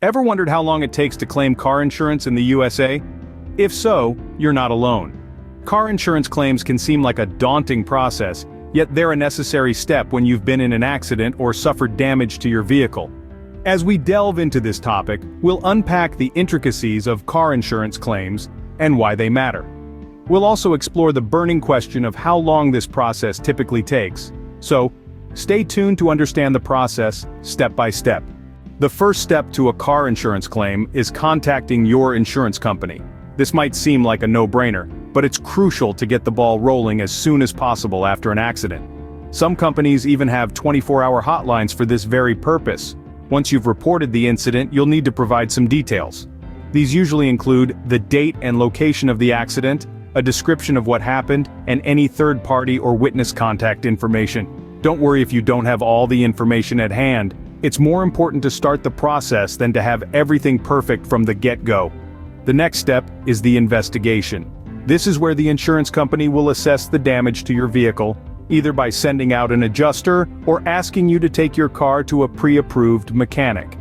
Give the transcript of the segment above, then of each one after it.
Ever wondered how long it takes to claim car insurance in the USA? If so, you're not alone. Car insurance claims can seem like a daunting process, yet they're a necessary step when you've been in an accident or suffered damage to your vehicle. As we delve into this topic, we'll unpack the intricacies of car insurance claims and why they matter. We'll also explore the burning question of how long this process typically takes. So, stay tuned to understand the process step by step. The first step to a car insurance claim is contacting your insurance company. This might seem like a no-brainer, but it's crucial to get the ball rolling as soon as possible after an accident. Some companies even have 24-hour hotlines for this very purpose. Once you've reported the incident, you'll need to provide some details. These usually include the date and location of the accident, a description of what happened, and any third-party or witness contact information. Don't worry if you don't have all the information at hand. It's more important to start the process than to have everything perfect from the get-go. The next step is the investigation. This is where the insurance company will assess the damage to your vehicle, either by sending out an adjuster or asking you to take your car to a pre-approved mechanic.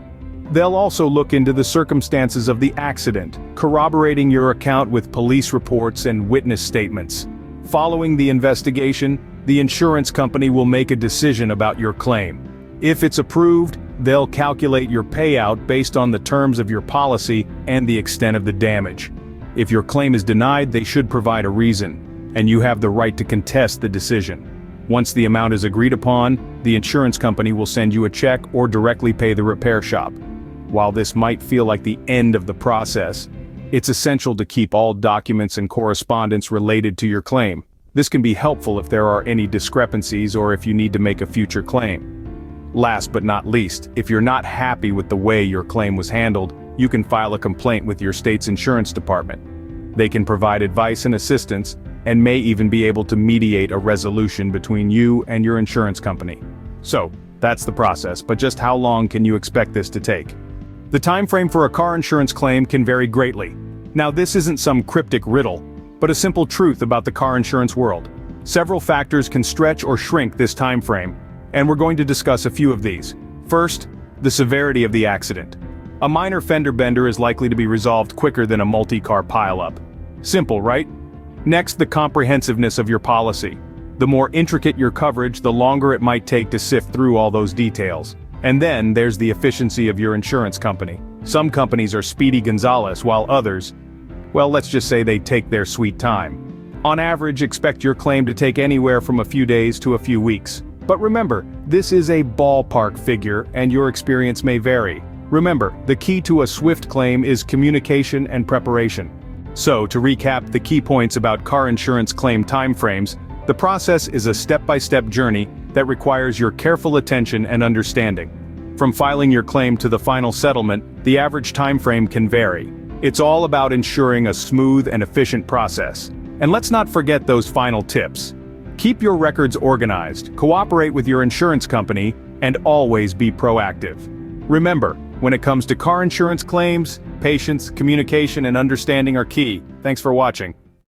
They'll also look into the circumstances of the accident, corroborating your account with police reports and witness statements. Following the investigation, the insurance company will make a decision about your claim. If it's approved, they'll calculate your payout based on the terms of your policy and the extent of the damage. If your claim is denied, they should provide a reason, and you have the right to contest the decision. Once the amount is agreed upon, the insurance company will send you a check or directly pay the repair shop. While this might feel like the end of the process, it's essential to keep all documents and correspondence related to your claim. This can be helpful if there are any discrepancies or if you need to make a future claim. Last but not least, if you're not happy with the way your claim was handled, you can file a complaint with your state's insurance department. They can provide advice and assistance, and may even be able to mediate a resolution between you and your insurance company. So, that's the process, but just how long can you expect this to take? The time frame for a car insurance claim can vary greatly. Now, this isn't some cryptic riddle, but a simple truth about the car insurance world. Several factors can stretch or shrink this time frame, and we're going to discuss a few of these. First, the severity of the accident. A minor fender bender is likely to be resolved quicker than a multi-car pileup. Simple, right? Next, the comprehensiveness of your policy. The more intricate your coverage, the longer it might take to sift through all those details. And then, there's the efficiency of your insurance company. Some companies are Speedy Gonzales, while others, well, let's just say they take their sweet time. On average, expect your claim to take anywhere from a few days to a few weeks. But remember, this is a ballpark figure, and your experience may vary. Remember, the key to a swift claim is communication and preparation. So, to recap the key points about car insurance claim timeframes, the process is a step-by-step journey that requires your careful attention and understanding. From filing your claim to the final settlement, the average timeframe can vary. It's all about ensuring a smooth and efficient process. And let's not forget those final tips. Keep your records organized, cooperate with your insurance company, and always be proactive. Remember, when it comes to car insurance claims, patience, communication, and understanding are key. Thanks for watching.